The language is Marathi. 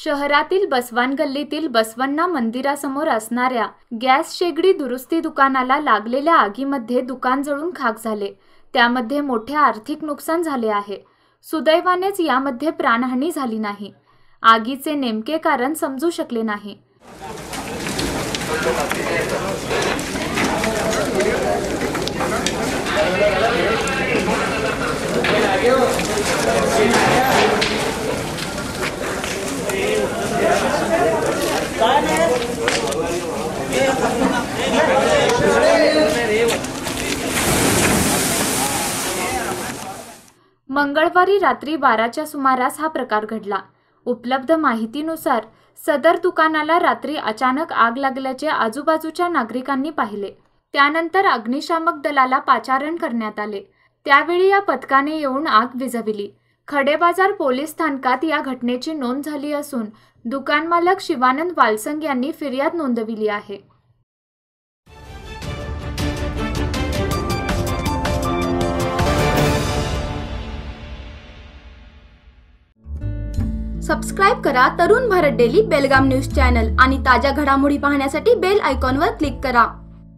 शहरातील बसवान गल्लीतील बसवण्णा मंदिरासमोर असणाऱ्या गॅस शेगडी दुरुस्ती दुकानाला लागलेल्या आगीमध्ये दुकान जळून खाक झाले। त्यामध्ये मोठे आर्थिक नुकसान झाले आहे। सुदैवानेच यामध्ये प्राणहानी झाली नाही। आगीचे नेमके कारण समजू शकले नाही। मंगळवारी रात्री 12च्या सुमारास हा प्रकार घडला। उपलब्ध माहितीनुसार सदर दुकानाला रात्री अचानक आग लागल्याचे आजूबाजूच्या नागरिकांनी पाहिले। त्यानंतर अग्निशामक दलाला पाचारण करण्यात आले। त्यावेळी या पथकाने येऊन आग विझविली। खडेबाजार पोलीस स्थानकात या घटनेची नोंद झाली असून दुकान मालक शिवानंद वालसंग यांनी फिर्याद नोंदविली आहे। सबस्क्राइब करा तरुण भारत डेली बेलगाम न्यूज चॅनल आणि ताज्या घडामोडी पाहण्यासाठी बेल आयकॉनवर क्लिक करा।